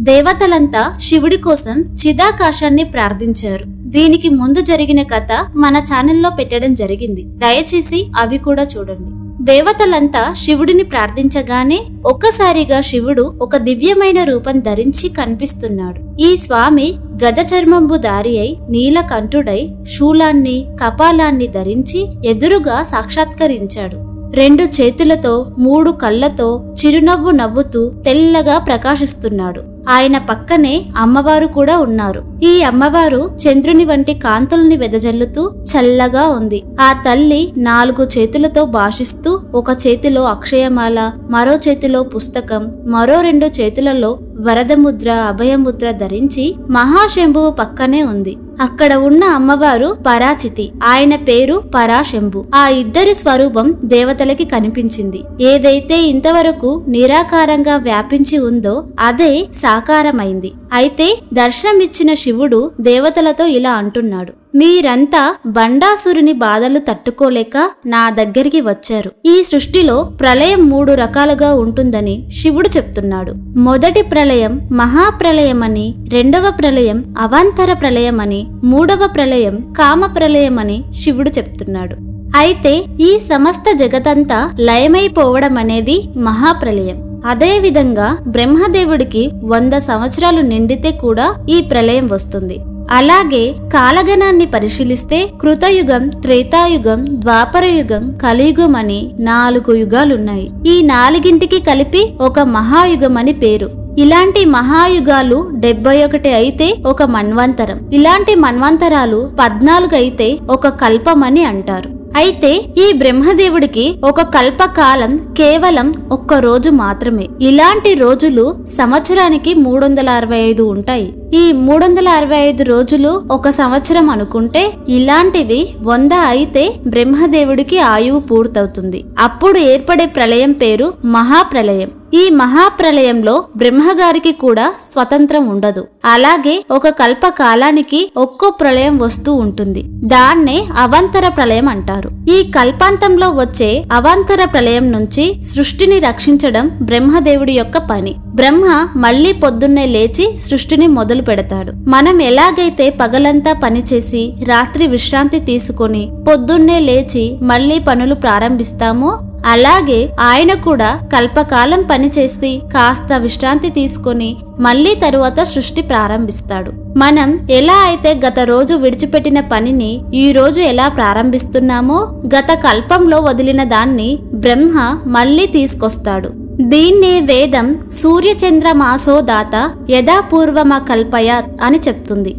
దేవతలంతా శివుడి కోసం చిదాకాశాన్ని ప్రార్థించారు. దీనికి ముందు జరిగిన కథ మన ఛానల్లో పెట్టడం జరిగింది, దయచేసి అవి కూడా చూడండి. దేవతలంతా శివుడిని ప్రార్థించగానే ఒక్కసారిగా శివుడు ఒక దివ్యమైన రూపం ధరించి కనిపిస్తున్నాడు. ఈ స్వామి గజ చర్మంబు దారి అయి నీలకంఠుడై శూలాన్ని కపాలాన్ని ధరించి ఎదురుగా సాక్షాత్కరించాడు. 2 చేతులతో 3 కళ్ళతో చిరునవ్వు నవ్వుతూ తెల్లగా ప్రకాశిస్తున్నాడు. ఆయన పక్కనే అమ్మవారు కూడా ఉన్నారు. ఈ అమ్మవారు చంద్రుని వంటి కాంతుల్ని వెదజల్లుతూ చల్లగా ఉంది. ఆ తల్లి 4 చేతులతో భాషిస్తూ ఒక చేతిలో అక్షయమాల, మరో చేతిలో పుస్తకం, మరో 2 చేతులలో వరదముద్ర అభయముద్ర ధరించి మహాశంభువు పక్కనే ఉంది. అక్కడ ఉన్న అమ్మవారు పరాచితి, ఆయన పేరు పరాశంభు. ఆ ఇద్దరి స్వరూపం దేవతలకి కనిపించింది. ఏదైతే ఇంతవరకు నిరాకారంగా వ్యాపించి ఉందో అదే సాకారమైంది. అయితే దర్శనమిచ్చిన శివుడు దేవతలతో ఇలా అంటున్నాడు: మీరంతా బండాసురుని బాధలు తట్టుకోలేక నా దగ్గరికి వచ్చారు. ఈ సృష్టిలో ప్రళయం 3 రకాలుగా ఉంటుందని శివుడు చెప్తున్నాడు. మొదటి ప్రళయం మహాప్రళయమని, రెండవ ప్రళయం అవాంతర ప్రళయమని, మూడవ ప్రళయం కామ ప్రళయమని శివుడు చెప్తున్నాడు. అయితే ఈ సమస్త జగతంతా లయమైపోవడం అనేది మహాప్రళయం. అదే విధంగా బ్రహ్మదేవుడికి 100 సంవత్సరాలు నిండితే కూడా ఈ ప్రళయం వస్తుంది. అలాగే కాలగణాన్ని పరిశీలిస్తే కృతయుగం, త్రేతాయుగం, ద్వాపరయుగం, కలియుగం అని 4 యుగాలున్నాయి. ఈ 4ంటికి కలిపి ఒక మహాయుగం అని పేరు. ఇలాంటి మహాయుగాలు 71 అయితే ఒక మన్వంతరం, ఇలాంటి మన్వంతరాలు 14 అయితే ఒక కల్పమని అంటారు. అయితే ఈ బ్రహ్మదేవుడికి ఒక కల్పకాలం కేవలం 1 రోజు మాత్రమే. ఇలాంటి రోజులు సంవత్సరానికి 365 ఉంటాయి. ఈ 365 రోజులు ఒక సంవత్సరం అనుకుంటే ఇలాంటివి 100 అయితే బ్రహ్మదేవుడికి ఆయువు పూర్తవుతుంది. అప్పుడు ఏర్పడే ప్రళయం పేరు మహాప్రళయం. ఈ మహాప్రళయంలో బ్రహ్మగారికి కూడా స్వతంత్రం ఉండదు. అలాగే ఒక కల్పకాలానికి ఒక్కో ప్రళయం వస్తూ ఉంటుంది. దాన్నే అవాంతర ప్రళయం అంటారు. ఈ కల్పాంతంలో వచ్చే అవాంతర ప్రళయం నుంచి సృష్టిని రక్షించడం బ్రహ్మదేవుడి యొక్క పని. బ్రహ్మ మళ్లీ పొద్దున్నే లేచి సృష్టిని మొదలు పెడతాడు. మనం ఎలాగైతే పగలంతా పనిచేసి రాత్రి విశ్రాంతి తీసుకొని పొద్దున్నే లేచి మళ్లీ పనులు ప్రారంభిస్తామో అలాగే ఆయన కూడా కల్పకాలం పనిచేసి కాస్త విశ్రాంతి తీసుకొని మళ్లీ తరువాత సృష్టి ప్రారంభిస్తాడు. మనం ఎలా అయితే గత రోజు విడిచిపెట్టిన పనిని ఈ రోజు ఎలా ప్రారంభిస్తున్నామో గత కల్పంలో వదిలిన దాన్ని బ్రహ్మ మళ్లీ తీసుకొస్తాడు. దీన్నే వేదం సూర్యచంద్రమాసో దాత యథా పూర్వమ కల్పయాత్ అని చెప్తుంది.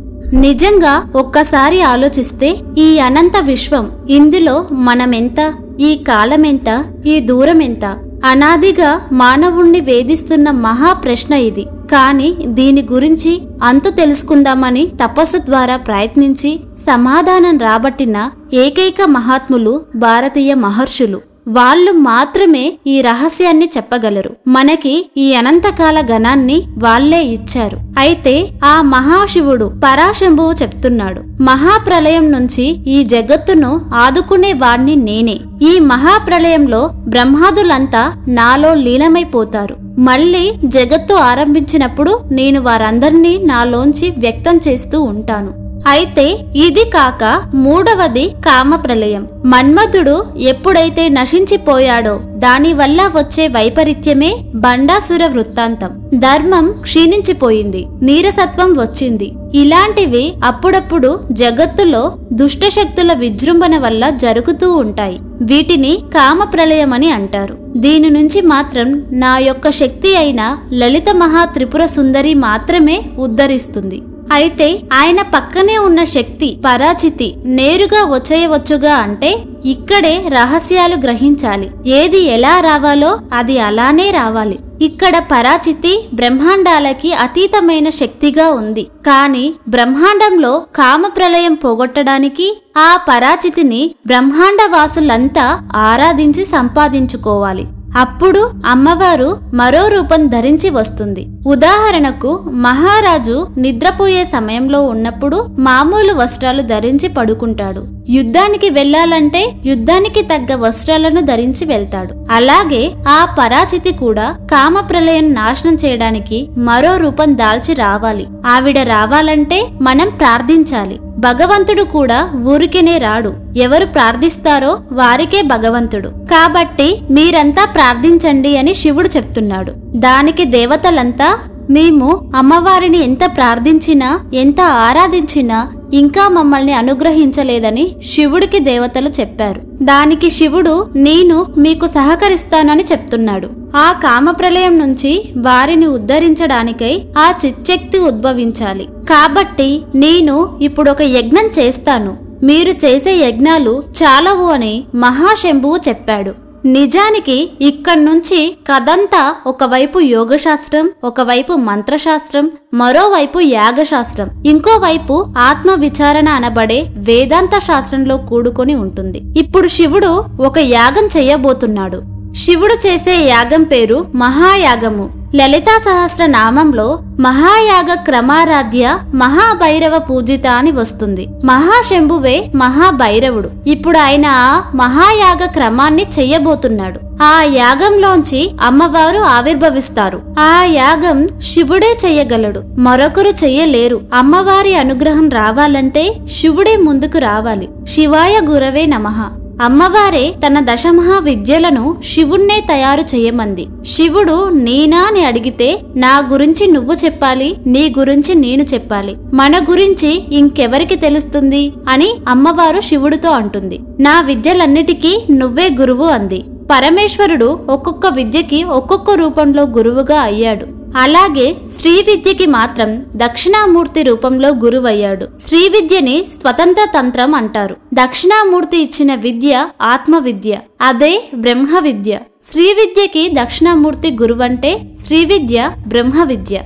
నిజంగా ఒక్కసారి ఆలోచిస్తే ఈ అనంత విశ్వం, ఇందులో మనమెంత, ఈ కాలమెంత, ఈ దూరం ఎంత? అనాదిగా మానవుణ్ణి వేధిస్తున్న మహా ప్రశ్న ఇది. కానీ దీని గురించి అంతు తెలుసుకుందామని తపస్సు ద్వారా ప్రయత్నించి సమాధానం రాబట్టిన ఏకైక మహాత్ములు భారతీయ మహర్షులు. వాళ్ళు మాత్రమే ఈ రహస్యాన్ని చెప్పగలరు. మనకి ఈ అనంతకాల గణాన్ని వాళ్లే ఇచ్చారు. అయితే ఆ మహాశివుడు పరాశంభువు చెప్తున్నాడు: మహాప్రళయం నుంచి ఈ జగత్తును ఆదుకునే వాణ్ణి నేనే. ఈ మహాప్రళయంలో బ్రహ్మాదులంతా నాలో లీనమైపోతారు. మళ్ళీ జగత్తు ఆరంభించినప్పుడు నేను వారందరినీ నాలోంచి వ్యక్తం చేస్తూ ఉంటాను. అయితే ఇది కాక మూడవది కామ ప్రళయం. మన్మధుడు ఎప్పుడైతే నశించిపోయాడో దానివల్ల వచ్చే వైపరీత్యమే బండాసుర వృత్తాంతం. ధర్మం క్షీణించిపోయింది, నీరసత్వం వచ్చింది. ఇలాంటివి అప్పుడప్పుడు జగత్తులో దుష్టశక్తుల విజృంభణ వల్ల జరుగుతూ ఉంటాయి. వీటిని కామ ప్రళయమని అంటారు. దీని నుంచి మాత్రం నా యొక్క శక్తి అయిన లలిత మహా త్రిపుర సుందరి మాత్రమే ఉద్ధరిస్తుంది. అయితే ఆయన పక్కనే ఉన్న శక్తి పరాచితి నేరుగా వచ్చేయవచ్చుగా అంటే ఇక్కడే రహస్యాలు గ్రహించాలి. ఏది ఎలా రావాలో అది అలానే రావాలి. ఇక్కడ పరాచితి బ్రహ్మాండాలకి అతీతమైన శక్తిగా ఉంది. కానీ బ్రహ్మాండంలో కామ ప్రళయం పోగొట్టడానికి ఆ పరాచితిని బ్రహ్మాండ వాసులంతా ఆరాధించి సంపాదించుకోవాలి. అప్పుడు అమ్మవారు మరో రూపం ధరించి వస్తుంది. ఉదాహరణకు మహారాజు నిద్రపోయే సమయంలో ఉన్నప్పుడు మామూలు వస్త్రాలు ధరించి పడుకుంటాడు. యుద్ధానికి వెళ్లాలంటే యుద్ధానికి తగ్గ వస్త్రాలను ధరించి వెళ్తాడు. అలాగే ఆ పరాచితి కూడా కామప్రలయం నాశనం చేయడానికి మరో రూపం దాల్చి రావాలి. ఆవిడ రావాలంటే మనం ప్రార్థించాలి. భగవంతుడు కూడా ఊరికేనే రాడు. ఎవరు ప్రార్థిస్తారో వారికే భగవంతుడు. కాబట్టి మీరంతా ప్రార్థించండి అని శివుడు చెప్తున్నాడు. దానికి దేవతలంతా మేము అమ్మవారిని ఎంత ప్రార్థించినా ఎంత ఆరాధించినా ఇంకా మమ్మల్ని అనుగ్రహించలేదని శివుడికి దేవతలు చెప్పారు. దానికి శివుడు నేను మీకు సహకరిస్తానని చెప్తున్నాడు. ఆ కామప్రలయం నుంచి వారిని ఉద్ధరించడానికై ఆ చిచ్చక్తి ఉద్భవించాలి. కాబట్టి నేను ఇప్పుడు ఒక యజ్ఞం చేస్తాను. మీరు చేసే యజ్ఞాలు చాలవు అని మహాశంభువు చెప్పాడు. నిజానికి ఇక్కడ్నుంచి కథంతా ఒకవైపు యోగశాస్త్రం, ఒకవైపు మంత్రశాస్త్రం, మరోవైపు యాగశాస్త్రం, ఇంకోవైపు ఆత్మ విచారణ అనబడే వేదాంత శాస్త్రంలో కూడుకొని ఉంటుంది. ఇప్పుడు శివుడు ఒక యాగం చెయ్యబోతున్నాడు. శివుడు చేసే యాగం పేరు మహాయాగము. లలితా సహస్ర నామంలో మహాయాగ క్రమారాధ్య మహాభైరవ పూజిత అని వస్తుంది. మహాశంభువే మహాభైరవుడు. ఇప్పుడు ఆయన ఆ మహాయాగ క్రమాన్ని చెయ్యబోతున్నాడు. ఆ యాగంలోంచి అమ్మవారు ఆవిర్భవిస్తారు. ఆ యాగం శివుడే చెయ్యగలడు, మరొకరు చెయ్యలేరు. అమ్మవారి అనుగ్రహం రావాలంటే శివుడే ముందుకు రావాలి. శివాయ గురవే నమః. అమ్మవారే తన దశమహా విద్యలను శివుణ్ణే తయారు చేయమంది. శివుడు నేనా అని అడిగితే నా గురించి నువ్వు చెప్పాలి, నీ గురించి నేను చెప్పాలి, మన గురించి ఇంకెవరికి తెలుస్తుంది అని అమ్మవారు శివుడితో అంటుంది. నా విద్యలన్నిటికీ నువ్వే గురువు అంది. పరమేశ్వరుడు ఒక్కొక్క విద్యకి ఒక్కొక్క రూపంలో గురువుగా అయ్యాడు. అలాగే శ్రీ విద్యకి మాత్రం దక్షిణామూర్తి రూపంలో గురువయ్యాడు. శ్రీ విద్యని స్వతంత్ర తంత్రం అంటారు. దక్షిణామూర్తి ఇచ్చిన విద్య ఆత్మ విద్య, అదే బ్రహ్మ విద్య. శ్రీ విద్యకి దక్షిణామూర్తి గురువంటే శ్రీ విద్య బ్రహ్మ విద్య.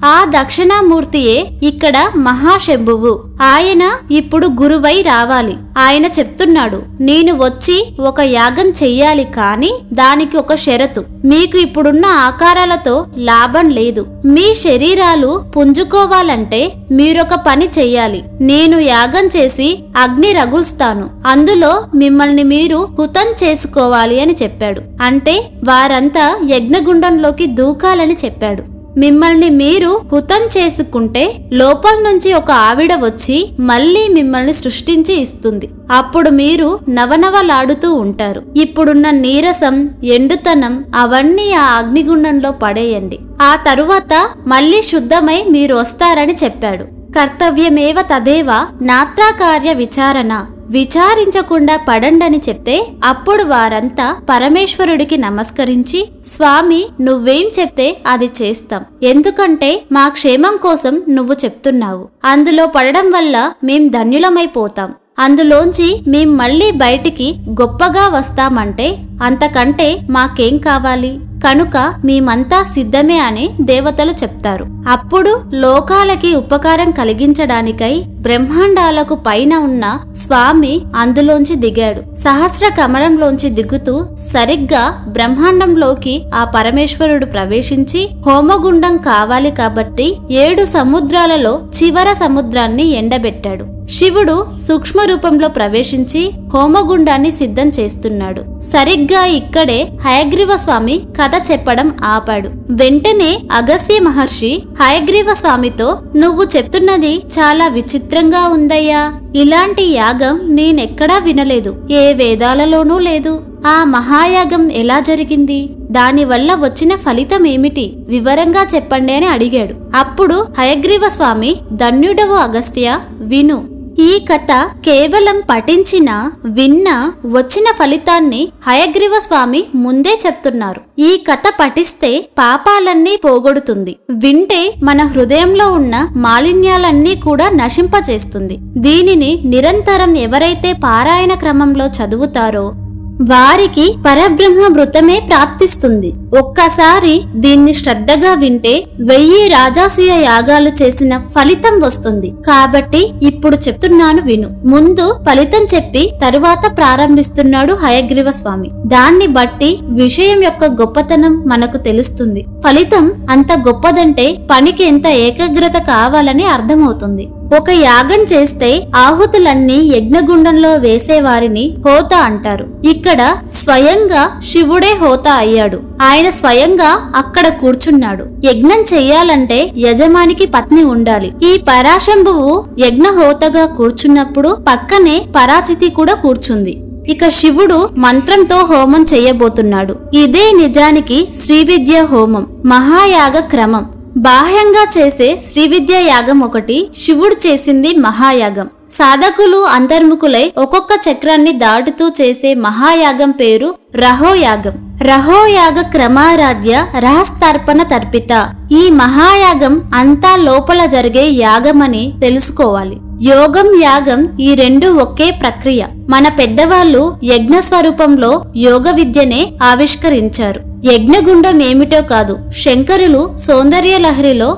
ఆ దక్షిణామూర్తియే ఇక్కడ మహాశంభువు. ఆయన ఇప్పుడు గురువై రావాలి. ఆయన చెప్తున్నాడు, నేను వచ్చి ఒక యాగం చెయ్యాలి, కానీ దానికి ఒక షరతు. మీకు ఇప్పుడున్న ఆకారాలతో లాభం లేదు. మీ శరీరాలు పుంజుకోవాలంటే మీరొక పని చెయ్యాలి. నేను యాగం చేసి అగ్ని రగుల్స్తాను, అందులో మిమ్మల్ని మీరు హుతం చేసుకోవాలి అని చెప్పాడు. అంటే వారంతా యజ్ఞగుండంలోకి దూకాలని చెప్పాడు. మిమ్మల్ని మీరు హుతం చేసుకుంటే లోపల నుంచి ఒక ఆవిడ వచ్చి మళ్ళీ మిమ్మల్ని సృష్టించి ఇస్తుంది. అప్పుడు మీరు నవనవలాడుతూ ఉంటారు. ఇప్పుడున్న నీరసం, ఎండుతనం అవన్నీ ఆ అగ్నిగుండంలో పడేయండి. ఆ తరువాత మళ్ళీ శుద్ధమై మీరు వస్తారని చెప్పాడు. కర్తవ్యమేవ తదేవ నాత్రాకార్య విచారణ. విచారించకుండా పడండని చెప్తే అప్పుడు వారంతా పరమేశ్వరుడికి నమస్కరించి, స్వామి నువ్వేం చెప్తే అది చేస్తాం. ఎందుకంటే మా క్షేమం కోసం నువ్వు చెప్తున్నావు. అందులో పడడం వల్ల మేం ధన్యులమైపోతాం. అందులోంచి మేం మళ్ళీ బయటికి గొప్పగా వస్తామంటే అంతకంటే మాకేం కావాలి? కనుక మేమంతా సిద్ధమే అని దేవతలు చెప్తారు. అప్పుడు లోకాలకి ఉపకారం కలిగించడానికై బ్రహ్మాండాలకు పైన ఉన్న స్వామి అందులోంచి దిగాడు. సహస్ర కమలంలోంచి దిగుతూ సరిగ్గా బ్రహ్మాండంలోకి ఆ పరమేశ్వరుడు ప్రవేశించి, హోమగుండం కావాలి కాబట్టి 7 సముద్రాలలో చివర సముద్రాన్ని ఎండబెట్టాడు. శివుడు సూక్ష్మ రూపంలో ప్రవేశించి హోమగుండాన్ని సిద్ధం చేస్తున్నాడు. సరిగ్గా ఇక్కడే హయగ్రీవ స్వామి కథ చెప్పడం ఆపాడు. వెంటనే అగస్త్య మహర్షి హయగ్రీవ స్వామితో, నువ్వు చెప్తున్నది చాలా విచిత్రంగా ఉందయ్యా. ఇలాంటి యాగం నేనెక్కడా వినలేదు, ఏ వేదాలలోనూ లేదు. ఆ మహాయాగం ఎలా జరిగింది? దానివల్ల వచ్చిన ఫలితం ఏమిటి? వివరంగా చెప్పండి అని అడిగాడు. అప్పుడు హయగ్రీవ స్వామి, ధన్యుడవు అగస్త్య, విను. ఈ కథ కేవలం పఠించినా విన్నా వచ్చిన ఫలితాన్ని హయగ్రీవ స్వామి ముందే చెప్తున్నారు. ఈ కథ పఠిస్తే పాపాలన్నీ పోగొడుతుంది, వింటే మన హృదయంలో ఉన్న మాలిన్యాలన్నీ కూడా నశింపచేస్తుంది. దీనిని నిరంతరం ఎవరైతే పారాయణ క్రమంలో చదువుతారో వారికి పరబ్రహ్మ మృతమే ప్రాప్తిస్తుంది. ఒక్కసారి దీన్ని శ్రద్ధగా వింటే 1000 రాజాసూయ యాగాలు చేసిన ఫలితం వస్తుంది. కాబట్టి ఇప్పుడు చెప్తున్నాను విను. ముందు ఫలితం చెప్పి తరువాత ప్రారంభిస్తున్నాడు హయగ్రీవ స్వామి. దాన్ని బట్టి విషయం యొక్క గొప్పతనం మనకు తెలుస్తుంది. ఫలితం అంత గొప్పదంటే పనికి ఎంత ఏకాగ్రత కావాలని అర్థమవుతుంది. ఒక యాగం చేస్తే ఆహుతులన్నీ యజ్ఞగుండంలో వేసేవారిని హోత అంటారు. ఇక్కడ స్వయంగా శివుడే హోత అయ్యాడు. ఆయన స్వయంగా అక్కడ కూర్చున్నాడు. యజ్ఞం చెయ్యాలంటే యజమానికి పత్ని ఉండాలి. ఈ పరాశంభువు యజ్ఞహోతగా కూర్చున్నప్పుడు పక్కనే పరాచితి కూడా కూర్చుంది. ఇక శివుడు మంత్రంతో హోమం చెయ్యబోతున్నాడు. ఇదే నిజానికి శ్రీవిద్య హోమం మహాయాగ క్రమం. బాహ్యంగా చేసే శ్రీవిద్య యాగం ఒకటి, శివుడు చేసింది మహాయాగం. సాధకులు అంతర్ముఖులై ఒక్కొక్క చక్రాన్ని దాటుతూ చేసే మహాయాగం పేరు రహోయాగం. రహోయాగ క్రమారాధ్య రహస్తర్పణ తర్పిత. ఈ మహాయాగం అంతా లోపల జరిగే యాగమని తెలుసుకోవాలి. యోగం యాగం ఈ రెండు ఒకే ప్రక్రియ. మన పెద్దవాళ్ళు యజ్ఞ స్వరూపంలో యోగ విద్యనే ఆవిష్కరించారు. యజ్ఞగుండం ఏమిటో కాదు, శంకరులు సౌందర్య లహరిలో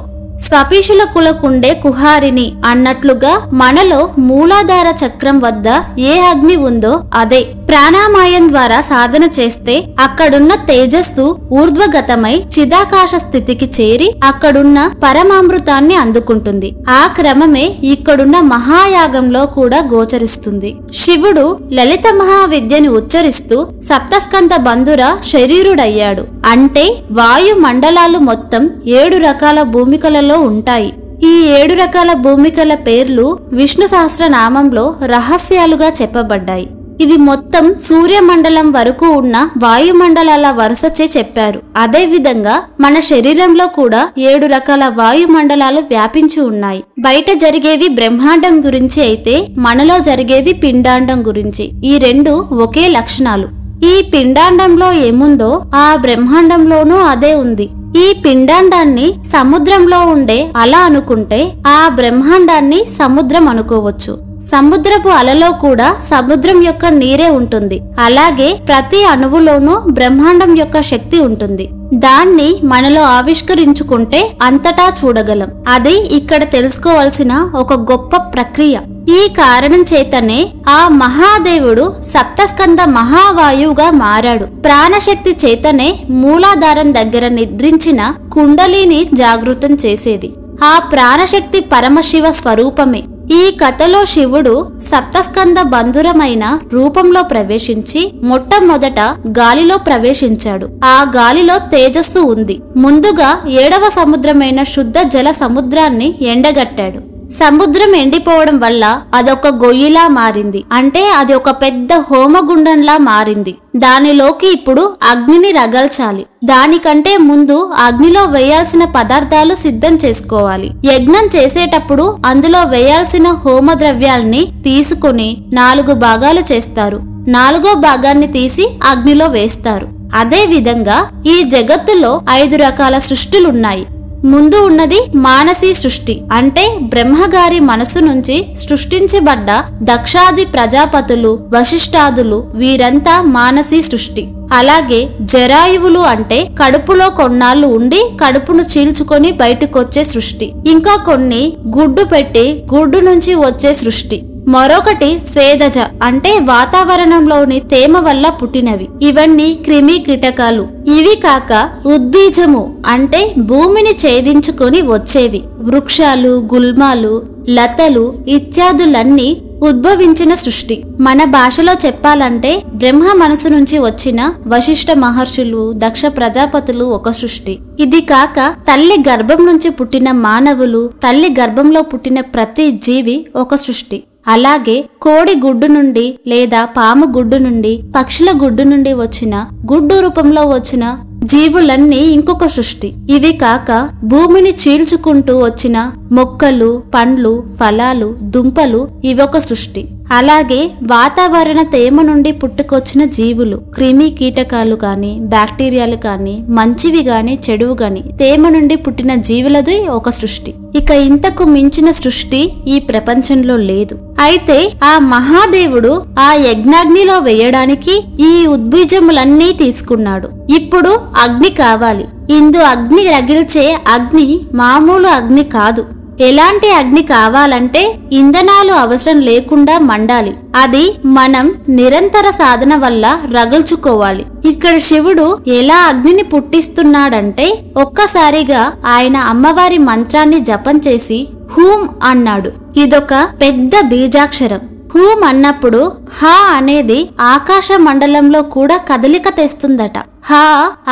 స్వపీషుల కులకుండే కుహారిని అన్నట్లుగా మనలో మూలాధార చక్రం వద్ద ఏ అగ్ని ఉందో అదే. ప్రాణామాయం ద్వారా సాధన చేస్తే అక్కడున్న తేజస్సు ఊర్ధ్వగతమై చిదాకాశ స్థితికి చేరి అక్కడున్న పరమామృతాన్ని అందుకుంటుంది. ఆ క్రమమే ఇక్కడున్న మహాయాగంలో కూడా గోచరిస్తుంది. శివుడు లలిత మహావిద్యని ఉచ్చరిస్తూ సప్తస్కంద బంధుర శరీరుడయ్యాడు. అంటే వాయు మండలాలు మొత్తం 7 రకాల భూమికలలో ఉంటాయి. ఈ 7 రకాల భూమికల పేర్లు విష్ణు సహస్రనామంలో రహస్యాలుగా చెప్పబడ్డాయి. ఇవి మొత్తం సూర్యమండలం వరకు ఉన్న వాయుమండలాల వరుసచే చెప్పారు. అదే విధంగా మన శరీరంలో కూడా 7 రకాల వాయుమండలాలు వ్యాపించి ఉన్నాయి. బయట జరిగేవి బ్రహ్మాండం గురించి అయితే మనలో జరిగేది పిండాండం గురించి. ఈ రెండు ఒకే లక్షణాలు. ఈ పిండాండంలో ఏముందో ఆ బ్రహ్మాండంలోనూ అదే ఉంది. ఈ పిండాండాన్ని సముద్రంలో ఉండే అల అనుకుంటే ఆ బ్రహ్మాండాన్ని సముద్రం అనుకోవచ్చు. సముద్రపు అలలో కూడా సముద్రం యొక్క నీరే ఉంటుంది. అలాగే ప్రతి అణువులోనూ బ్రహ్మాండం యొక్క శక్తి ఉంటుంది. దాన్ని మనలో ఆవిష్కరించుకుంటే అంతటా చూడగలం. అది ఇక్కడ తెలుసుకోవాల్సిన ఒక గొప్ప ప్రక్రియ. ఈ కారణం చేతనే ఆ మహాదేవుడు సప్తస్కంద మహావాయువుగా మారాడు. ప్రాణశక్తి చేతనే మూలాధారం దగ్గర నిద్రించిన కుండలిని జాగృతం చేసేది. ఆ ప్రాణశక్తి పరమశివ స్వరూపమే. ఈ కథలో శివుడు సప్తస్కంద బంధురమైన రూపంలో ప్రవేశించి మొట్టమొదట గాలిలో ప్రవేశించాడు. ఆ గాలిలో తేజస్సు ఉంది. ముందుగా 7వ సముద్రమైన శుద్ధ జల సముద్రాన్ని ఎండగట్టాడు. సముద్రం ఎండిపోవడం వల్ల అదొక గొయ్యిలా మారింది. అంటే అది ఒక పెద్ద హోమగుండంలా మారింది. దానిలోకి ఇప్పుడు అగ్నిని రగల్చాలి. దానికంటే ముందు అగ్నిలో వేయాల్సిన పదార్థాలు సిద్ధం చేసుకోవాలి. యజ్ఞం చేసేటప్పుడు అందులో వేయాల్సిన హోమ ద్రవ్యాల్ని తీసుకుని 4 భాగాలు చేస్తారు. 4వ భాగాన్ని తీసి అగ్నిలో వేస్తారు. అదే విధంగా ఈ జగత్తులో 5 రకాల సృష్టిలున్నాయి. ముందు ఉన్నది మానసీ సృష్టి. అంటే బ్రహ్మగారి మనసు నుంచి సృష్టించబడ్డ దక్షాది ప్రజాపతులు, వశిష్ఠాదులు వీరంతా మానసీ సృష్టి. అలాగే జరాయువులు అంటే కడుపులో కొన్నాళ్ళు ఉండి కడుపును చీల్చుకొని బయటకొచ్చే సృష్టి. ఇంకా కొన్ని గుడ్డు పెట్టి గుడ్డు నుంచి వచ్చే సృష్టి. మరొకటి స్వేదజ అంటే వాతావరణంలోని తేమ వల్ల పుట్టినవి. ఇవన్నీ క్రిమి కీటకాలు. ఇవి కాక ఉద్బీజము అంటే భూమిని ఛేదించుకొని వచ్చేవి. వృక్షాలు, గుల్మాలు, లతలు ఇత్యాదులన్నీ ఉద్భవించిన సృష్టి. మన భాషలో చెప్పాలంటే బ్రహ్మ మనసు నుంచి వచ్చిన వశిష్ఠ మహర్షులు, దక్ష ప్రజాపతులు ఒక సృష్టి. ఇది కాక తల్లి గర్భం నుంచి పుట్టిన మానవులు, తల్లి గర్భంలో పుట్టిన ప్రతి జీవి ఒక సృష్టి. అలాగే కోడి గుడ్డు నుండి లేదా పాము గుడ్డు నుండి, పక్షుల గుడ్డు నుండి వచ్చిన గుడ్డు రూపంలో వచ్చిన జీవులన్నీ ఇంకొక సృష్టి. ఇవి కాక భూమిని చీల్చుకుంటూ వచ్చిన మొక్కలు, పండ్లు, ఫలాలు, దుంపలు ఇవొక సృష్టి. అలాగే వాతావరణ తేమ నుండి పుట్టుకొచ్చిన జీవులు, క్రిమి కీటకాలు గాని, బ్యాక్టీరియాలు గాని, మంచివి గాని, చెడువు గాని, తేమ నుండి పుట్టిన జీవులది ఒక సృష్టి. ఇక ఇంతకు మించిన సృష్టి ఈ ప్రపంచంలో లేదు. అయితే ఆ మహాదేవుడు ఆ యజ్ఞాగ్నిలో వేయడానికి ఈ ఉద్బీజములన్నీ తీసుకున్నాడు. ఇప్పుడు అగ్ని కావాలి. ఇందు అగ్ని రగిల్చే అగ్ని మామూలు అగ్ని కాదు. ఎలాంటి అగ్ని కావాలంటే ఇంధనాలు అవసరం లేకుండా మండాలి. అది మనం నిరంతర సాధన వల్ల రగుల్చుకోవాలి. ఇక్కడ శివుడు ఎలా అగ్నిని పుట్టిస్తున్నాడంటే ఒక్కసారిగా ఆయన అమ్మవారి మంత్రాన్ని జపం చేసి హూం అన్నాడు. ఇదొక పెద్ద బీజాక్షరం. హూం అన్నప్పుడు హా అనేది ఆకాశ మండలంలో కూడా కదలిక తెస్తుందట. హా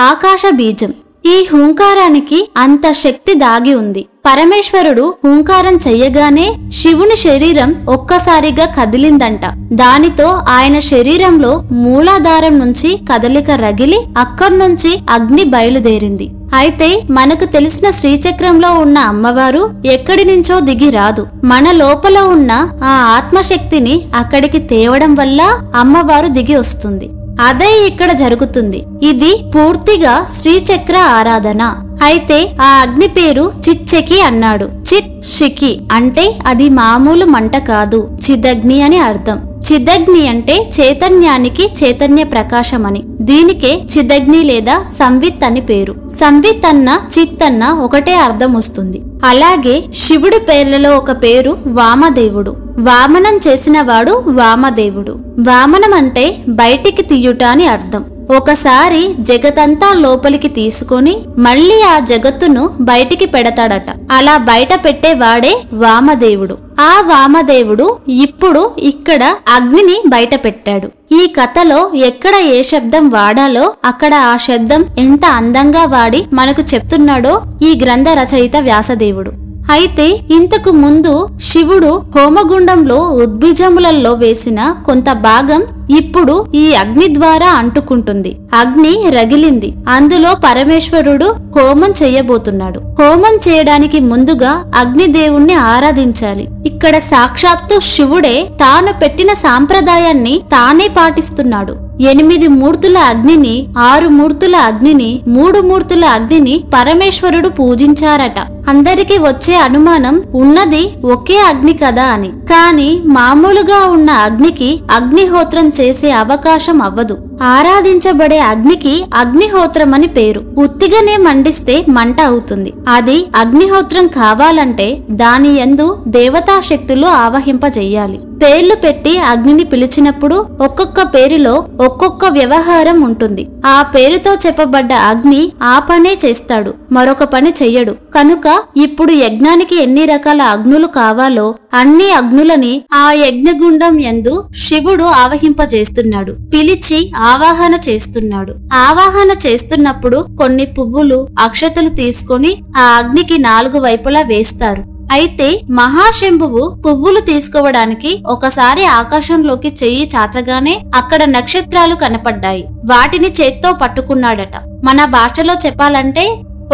ఆకాశ బీజం. ఈ హూంకారానికి అంత శక్తి దాగి ఉంది. పరమేశ్వరుడు హూంకారం చెయ్యగానే శివుని శరీరం ఒక్కసారిగా కదిలిందంట. దానితో ఆయన శరీరంలో మూలాధారం నుంచి కదలిక రగిలి అక్కడ్నుంచి అగ్ని బయలుదేరింది. అయితే మనకు తెలిసిన శ్రీచక్రంలో ఉన్న అమ్మవారు ఎక్కడి నుంచో దిగి రాదు. మన లోపల ఉన్న ఆ ఆత్మశక్తిని అక్కడికి తేవడం వల్ల అమ్మవారు దిగి వస్తుంది. అదే ఇక్కడ జరుగుతుంది. ఇది పూర్తిగా శ్రీచక్ర ఆరాధన. అయితే ఆ అగ్ని పేరు చిచ్చకి అన్నాడు. చిత్ షికి అంటే అది మామూలు మంట కాదు, చిదగ్ని అని అర్థం. చిదగ్ని అంటే చైతన్యానికి చైతన్య ప్రకాశం అని. దీనికే చిదగ్ని లేదా సంవిత్ అని పేరు. సంవిత్ అన్న చిత్ అన్న ఒకటే అర్థం వస్తుంది. అలాగే శివుడి పేర్లలో ఒక పేరు వామదేవుడు. వామనం చేసిన వాడు వామదేవుడు. వామనం అంటే బయటికి తీయుట అని అర్థం. ఒకసారి జగతంతా లోపలికి తీసుకొని మళ్ళీ ఆ జగత్తును బయటికి పెడతాడట. అలా బయట పెట్టేవాడే వామదేవుడు. ఆ వామదేవుడు ఇప్పుడు ఇక్కడ అగ్నిని బయట పెట్టాడు. ఈ కథలో ఎక్కడ ఏ శబ్దం వాడాలో అక్కడ ఆ శబ్దం ఎంత అందంగా వాడి మనకు చెప్తున్నాడో ఈ గ్రంథ రచయిత వ్యాసదేవుడు. అయితే ఇంతకు ముందు శివుడు హోమగుండంలో ఉద్బీజములలో వేసిన కొంత భాగం ఇప్పుడు ఈ అగ్ని ద్వారా అంటుకుంటుంది. అగ్ని రగిలింది. అందులో పరమేశ్వరుడు హోమం చెయ్యబోతున్నాడు. హోమం చేయడానికి ముందుగా అగ్నిదేవుణ్ణి ఆరాధించాలి. ఇక్కడ సాక్షాత్తు శివుడే తాను పెట్టిన సాంప్రదాయాన్ని తానే పాటిస్తున్నాడు. 8 మూర్తుల అగ్నిని, 6 మూర్తుల అగ్నిని, 3 మూర్తుల అగ్నిని పరమేశ్వరుడు పూజించారట. అందరికీ వచ్చే అనుమానం ఉన్నది ఒకే అగ్ని కదా అని. కానీ మామూలుగా ఉన్న అగ్నికి అగ్నిహోత్రం చేసే అవకాశం అవ్వదు. ఆరాధించబడే అగ్నికి అగ్నిహోత్రం అని పేరు. ఉత్తిగానే మండిస్తే మంట అవుతుంది. అది అగ్నిహోత్రం కావాలంటే దాని యందు దేవతా శక్తులు ఆవహింపజెయ్యాలి. పేర్లు పెట్టి అగ్నిని పిలిచినప్పుడు ఒక్కొక్క పేరులో ఒక్కొక్క వ్యవహారం ఉంటుంది. ఆ పేరుతో చెప్పబడ్డ అగ్ని ఆ పనే చేస్తాడు, మరొక పని చెయ్యడు. కనుక ఇప్పుడు యజ్ఞానికి ఎన్ని రకాల అగ్నులు కావాలో అన్ని అగ్నులని ఆ యజ్ఞగుండం యందు శివుడు ఆవహింపజేస్తున్నాడు. పిలిచి ఆవాహన చేస్తున్నాడు. ఆవాహన చేస్తున్నప్పుడు కొన్ని పువ్వులు, అక్షతలు తీసుకొని ఆ అగ్నికి 4 వైపులా వేస్తారు. అయితే మహాశంభువు పువ్వులు తీసుకోవడానికి ఒకసారి ఆకాశంలోకి చెయ్యి చాచగానే అక్కడ నక్షత్రాలు కనపడ్డాయి. వాటిని చేత్తో పట్టుకున్నాడట. మన భాషలో చెప్పాలంటే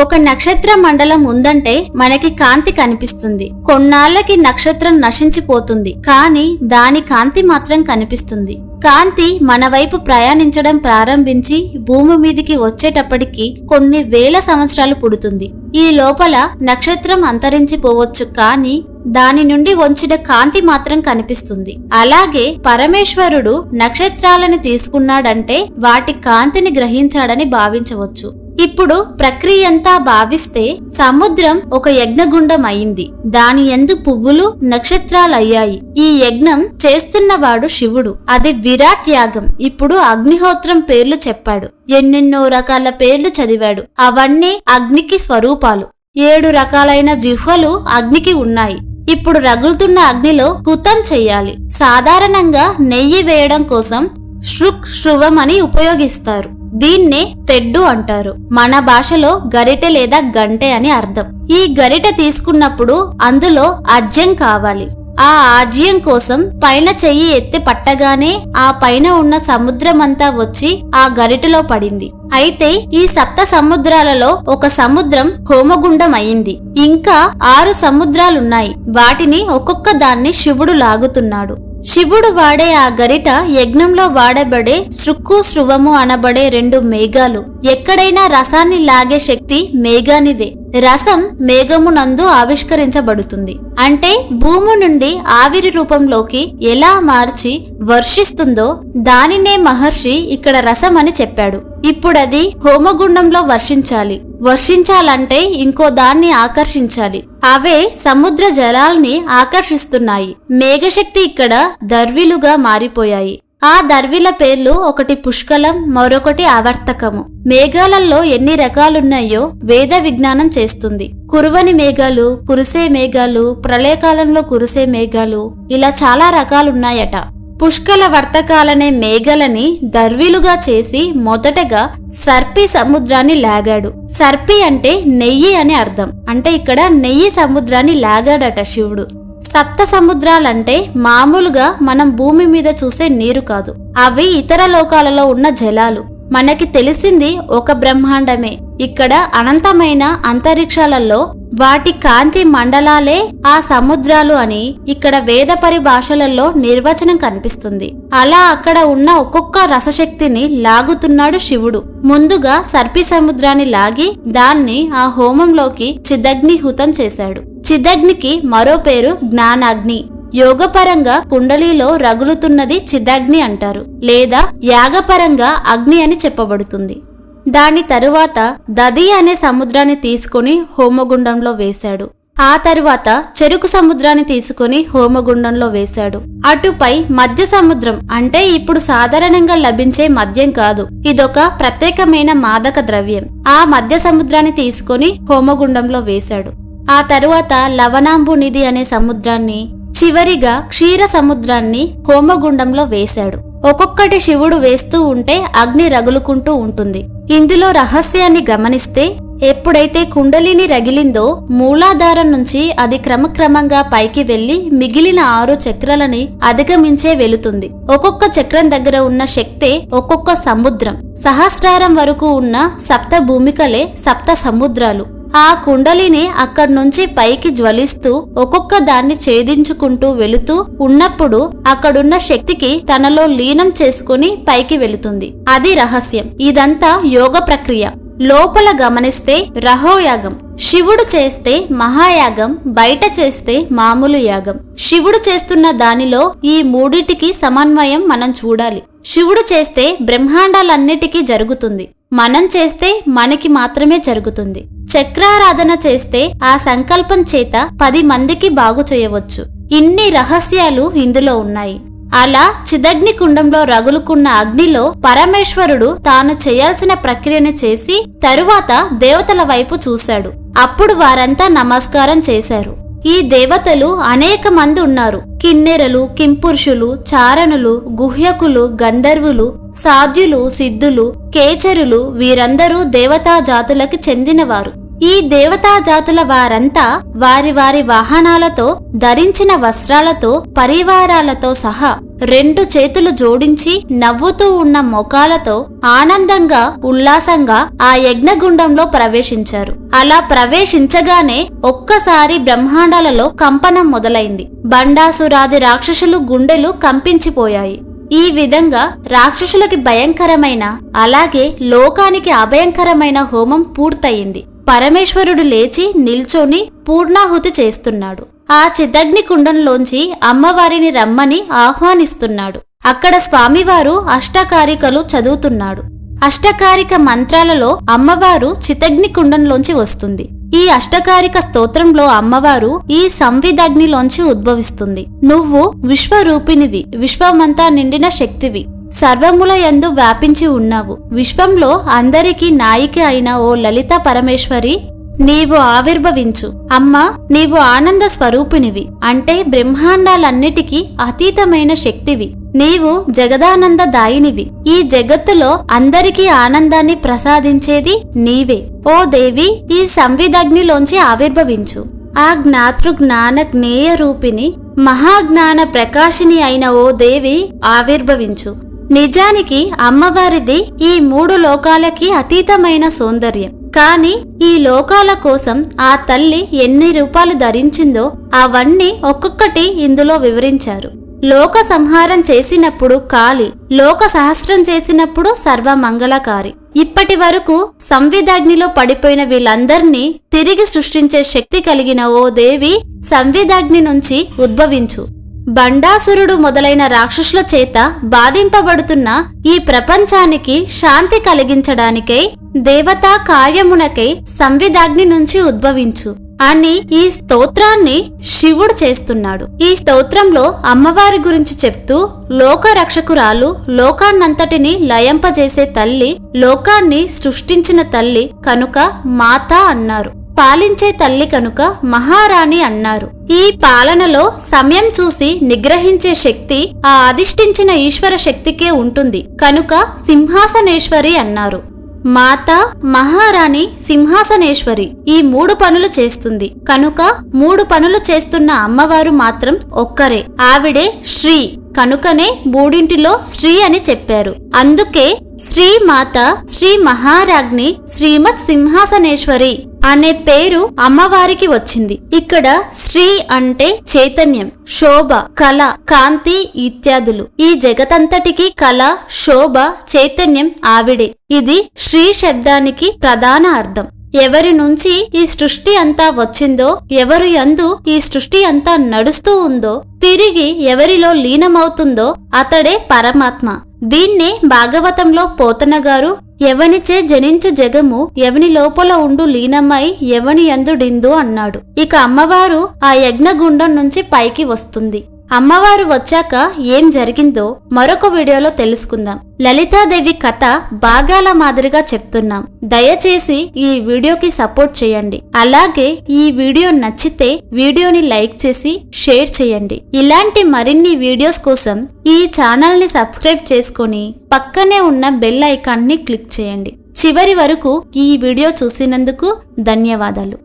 ఒక నక్షత్ర మండలం ఉందంటే మనకి కాంతి కనిపిస్తుంది. కొన్నాళ్ళకి నక్షత్రం నశించిపోతుంది, కానీ దాని కాంతి మాత్రం కనిపిస్తుంది. కాంతి మన వైపు ప్రయాణించడం ప్రారంభించి భూమి మీదికి వచ్చేటప్పటికి కొన్ని వేల సంవత్సరాలు పుడుతుంది. ఈ లోపల నక్షత్రం అంతరించిపోవచ్చు, కానీ దాని నుండి వంచిన కాంతి మాత్రం కనిపిస్తుంది. అలాగే పరమేశ్వరుడు నక్షత్రాలని తీసుకున్నాడంటే వాటి కాంతిని గ్రహించాడని భావించవచ్చు. ఇప్పుడు ప్రక్రియంతా భావిస్తే సముద్రం ఒక యజ్ఞగుండం అయింది. దాని యందు పువ్వులు, నక్షత్రాలయ్యాయి. ఈ యజ్ఞం చేస్తున్నవాడు శివుడు. అది విరాట్ యాగం. ఇప్పుడు అగ్నిహోత్రం పేర్లు చెప్పాడు. ఎన్నెన్నో రకాల పేర్లు చదివాడు. అవన్నీ అగ్నికి స్వరూపాలు. 7 రకాలైన జిహ్వలు అగ్నికి ఉన్నాయి. ఇప్పుడు రగులుతున్న అగ్నిలో హుతం చెయ్యాలి. సాధారణంగా నెయ్యి వేయడం కోసం శృవం అని ఉపయోగిస్తారు. దీన్నే తెడ్డు అంటారు. మన భాషలో గరిటె లేదా గంటె అని అర్థం. ఈ గరిటె తీసుకున్నప్పుడు అందులో ఆజ్యం కావాలి. ఆ ఆజ్యం కోసం పైన చెయ్యి ఎత్తి పట్టగానే ఆ పైన ఉన్న సముద్రమంతా వచ్చి ఆ గరిటెలో పడింది. అయితే ఈ 7 సముద్రాలలో ఒక సముద్రం హోమగుండం అయింది. ఇంకా 6 సముద్రాలున్నాయి. వాటిని ఒక్కొక్క దాన్ని శివుడు లాగుతున్నాడు. శివుడు వాడే ఆ గరిట యజ్ఞంలో వాడబడే శృక్కు, శృవము అనబడే 2 మేఘాలు. ఎక్కడైనా రసాన్ని లాగే శక్తి మేఘానిదే. రసం మేఘమునందు ఆవిష్కరించబడుతుంది. అంటే భూమి నుండి ఆవిరి రూపంలోకి ఎలా మార్చి వర్షిస్తుందో దానినే మహర్షి ఇక్కడ రసం అని చెప్పాడు. ఇప్పుడది హోమగుండంలో వర్షించాలి. వర్షించాలంటే ఇంకో దాన్ని ఆకర్షించాలి. అవే సముద్ర జలాల్ని ఆకర్షిస్తున్నాయి. మేఘశక్తి ఇక్కడ దర్విలుగా మారిపోయాయి. ఆ దర్విల పేర్లు ఒకటి పుష్కలం, మరొకటి ఆవర్తకము. మేఘాలలో ఎన్ని రకాలున్నాయో వేద విజ్ఞానం చేస్తుంది. కురువని మేఘాలు, కురిసే మేఘాలు, ప్రళయకాలంలో కురిసే మేఘాలు, ఇలా చాలా రకాలున్నాయట. పుష్కల వర్తకాలనే మేఘలని దర్విలుగా చేసి మొదటగా సర్పి సముద్రాన్ని లాగాడు. సర్పి అంటే నెయ్యి అని అర్థం. అంటే ఇక్కడ నెయ్యి సముద్రాన్ని లాగాడట శివుడు. సప్త సముద్రాలంటే మామూలుగా మనం భూమి మీద చూసే నీరు కాదు, అవి ఇతర లోకాలలో ఉన్న జలాలు. మనకి తెలిసింది ఒక బ్రహ్మాండమే. ఇక్కడ అనంతమైన అంతరిక్షాలలో వాటి కాంతి మండలాలే ఆ సముద్రాలు అని ఇక్కడ వేద పరిభాషలలో నిర్వచనం కనిపిస్తుంది. అలా అక్కడ ఉన్న ఒక్కొక్క రసశక్తిని లాగుతున్నాడు శివుడు. ముందుగా సర్పి సముద్రాన్ని లాగి దాన్ని ఆ హోమంలోకి చిదగ్నిహుతం చేశాడు. చిదగ్నికి మరో పేరు జ్ఞానాగ్ని. యోగపరంగా కుండలిలో రగులుతున్నది చిదగ్ని అంటారు, లేదా యాగపరంగా అగ్ని అని చెప్పబడుతుంది. దాని తరువాత దది అనే సముద్రాన్ని తీసుకుని హోమగుండంలో వేశాడు. ఆ తరువాత చెరుకు సముద్రాన్ని తీసుకుని హోమగుండంలో వేశాడు. అటుపై మధ్య సముద్రం, అంటే ఇప్పుడు సాధారణంగా లభించే మద్యం కాదు, ఇదొక ప్రత్యేకమైన మాదక ద్రవ్యం. ఆ మధ్య సముద్రాన్ని తీసుకుని హోమగుండంలో వేశాడు. ఆ తరువాత లవణాంబు నిధి అనే సముద్రాన్ని, చివరిగా క్షీర సముద్రాన్ని హోమగుండంలో వేశాడు. ఒక్కొక్కటి శివుడు వేస్తూ ఉంటే అగ్ని రగులుకుంటూ ఉంటుంది. ఇందులో రహస్యాన్ని గమనిస్తే ఎప్పుడైతే కుండలిని రగిలిందో మూలాధారం నుంచి అది క్రమక్రమంగా పైకి వెళ్లి మిగిలిన 6 చక్రాలని అధిగమించే వెళుతుంది. ఒక్కొక్క చక్రం దగ్గర ఉన్న శక్తే ఒక్కొక్క సముద్రం. సహస్రారం వరకు ఉన్న సప్త భూమికలే సప్త సముద్రాలు. ఆ కుండలిని అక్కడి నుంచి పైకి జ్వలిస్తూ ఒక్కొక్క దాన్ని ఛేదించుకుంటూ వెళుతూ ఉన్నప్పుడు అక్కడున్న శక్తికి తనలో లీనం చేసుకుని పైకి వెళుతుంది. అది రహస్యం. ఇదంతా యోగ ప్రక్రియ. లోపల గమనిస్తే రహోయాగం. శివుడు చేస్తే మహాయాగం, బయట చేస్తే మామూలు యాగం. శివుడు చేస్తున్న దానిలో ఈ మూడిటికి సమన్వయం మనం చూడాలి. శివుడు చేస్తే బ్రహ్మాండాలన్నిటికీ జరుగుతుంది, మనం చేస్తే మనకి మాత్రమే జరుగుతుంది. చక్రారాధన చేస్తే ఆ సంకల్పం చేత 10 మందికి బాగు చేయవచ్చు. ఇన్ని రహస్యాలు ఇందులో ఉన్నాయి. అలా చిదగ్ని కుండంలో రగులుకున్న అగ్నిలో పరమేశ్వరుడు తాను చేయాల్సిన ప్రక్రియను చేసి తరువాత దేవతల వైపు చూశాడు. అప్పుడు వారంతా నమస్కారం చేశారు. ఈ దేవతలు అనేక మంది ఉన్నారు. కిన్నెరలు, కింపురుషులు, చారణులు, గుహ్యకులు, గంధర్వులు, సాధ్యులు, సిద్ధులు, కేచరులు, వీరందరూ దేవతా జాతులకి చెందినవారు. ఈ దేవతా జాతుల వారంతా వారి వారి వాహనాలతో, ధరించిన వస్త్రాలతో, పరివారాలతో సహా 2 చేతులు జోడించి నవ్వుతూ ఉన్న మొఖాలతో ఆనందంగా, ఉల్లాసంగా ఆ యజ్ఞగుండంలో ప్రవేశించారు. అలా ప్రవేశించగానే ఒక్కసారి బ్రహ్మాండాలలో కంపనం మొదలైంది. బండాసురాది రాక్షసులు గుండెలు కంపించిపోయాయి. ఈ విధంగా రాక్షసులకి భయంకరమైన, అలాగే లోకానికి అభయంకరమైన హోమం పూర్తయింది. పరమేశ్వరుడు లేచి నిల్చొని పూర్ణాహుతి చేస్తున్నాడు. ఆ చిదగ్ని కుండంలోంచి అమ్మవారిని రమ్మని ఆహ్వానిస్తున్నాడు. అక్కడ స్వామివారు అష్టకారికలు చదువుతున్నాడు. అష్టకారిక మంత్రాలలో అమ్మవారు చిదగ్ని కుండంలోంచి వస్తుంది. ఈ అష్టకారిక స్తోత్రంలో అమ్మవారు ఈ సంవిదగ్నిలోంచి ఉద్భవిస్తుంది. నువ్వు విశ్వరూపినివి, విశ్వమంతా నిండిన శక్తివి, సర్వముల యందు వ్యాపించి ఉన్నావు. విశ్వంలో అందరికీ నాయిక అయిన ఓ లలిత పరమేశ్వరి, నీవు ఆవిర్భవించు. అమ్మా, నీవు ఆనంద స్వరూపినివి, అంటే బ్రహ్మాండాలన్నిటికీ అతీతమైన శక్తివి. నీవు జగదానంద దాయినివి. ఈ జగత్తులో అందరికీ ఆనందాన్ని ప్రసాదించేది నీవే. ఓ దేవి, ఈ సంవిదగ్నిలోంచి ఆవిర్భవించు. ఆ జ్ఞాతృ జ్ఞాన జ్ఞేయ రూపిణి, మహాజ్ఞాన ప్రకాశిని అయిన ఓ దేవి ఆవిర్భవించు. నిజానికి అమ్మవారిది ఈ 3 లోకాలకి అతీతమైన సౌందర్యం. కాని ఈ లోకాల కోసం ఆ తల్లి ఎన్ని రూపాలు ధరించిందో అవన్నీ ఒక్కొక్కటి ఇందులో వివరించారు. లోక సంహారం చేసినప్పుడు కాళి, లోక సహస్రం చేసినప్పుడు సర్వమంగళకారి. ఇప్పటి వరకు సంవిదగ్నిలో పడిపోయిన వీళ్ళందర్నీ తిరిగి సృష్టించే శక్తి కలిగిన ఓ దేవి, సంవిదగ్ని నుంచి ఉద్భవించు. బండాసురుడు మొదలైన రాక్షసుల చేత బాధింపబడుతున్న ఈ ప్రపంచానికి శాంతి కలిగించడానికై దేవతా కార్యమునకై సంవిదగ్ని నుంచి ఉద్భవించు అని ఈ స్తోత్రాన్ని శివుడు చేస్తున్నాడు. ఈ స్తోత్రంలో అమ్మవారి గురించి చెప్తూ లోక రక్షకురాలు, లోకాన్నంతటిని లయింపజేసే తల్లి, లోకాన్ని సృష్టించిన తల్లి కనుక మాత అన్నారు. పాలించే తల్లి కనుక మహారాణి అన్నారు. ఈ పాలనలో సమయం చూసి నిగ్రహించే శక్తి ఆ అధిష్ఠించిన ఈశ్వర శక్తికే ఉంటుంది కనుక సింహాసనేశ్వరి అన్నారు. మాత, మహారాణి, సింహాసనేశ్వరి ఈ 3 పనులు చేస్తుంది కనుక 3 పనులు చేస్తున్న అమ్మవారు మాత్రం ఒక్కరే. ఆవిడే శ్రీ కనుకనే 3 శ్రీ అని చెప్పారు. అందుకే శ్రీ మాత, శ్రీ మహారాజ్ఞి, శ్రీమత్ సింహాసనేశ్వరి అనే పేరు అమ్మవారికి వచ్చింది. ఇక్కడ శ్రీ అంటే చైతన్యం, శోభ, కళ, కాంతి ఇత్యాదులు. ఈ జగతంతటికి కళ, శోభ, చైతన్యం ఆవిడే. ఇది శ్రీ శబ్దానికి ప్రధాన అర్థం. ఎవరి నుంచి ఈ సృష్టి అంతా వచ్చిందో, ఎవరు యందు ఈ సృష్టి అంతా నడుస్తూ ఉందో, తిరిగి ఎవరిలో లీనమవుతుందో అతడే పరమాత్మ. దీన్నే భాగవతంలో పోతన గారు ఎవనిచే జనించు జగము ఎవని లోపల ఉండు లీనమై ఎవని యందుడిందు అన్నాడు. ఇక అమ్మవారు ఆ యజ్ఞగుండం నుంచి పైకి వస్తుంది. అమ్మవారు వచ్చాక ఏం జరిగిందో మరొక వీడియోలో తెలుసుకుందాం. లలితాదేవి కథ భాగాల మాదిరిగా చెప్తున్నాం. దయచేసి ఈ వీడియోకి సపోర్ట్ చేయండి. అలాగే ఈ వీడియో నచ్చితే వీడియోని లైక్ చేసి షేర్ చేయండి. ఇలాంటి మరిన్ని వీడియోస్ కోసం ఈ ఛానల్ ని సబ్స్క్రైబ్ చేసుకొని పక్కనే ఉన్న బెల్ ఐకాన్ ని క్లిక్ చేయండి. చివరి వరకు ఈ వీడియో చూసినందుకు ధన్యవాదాలు.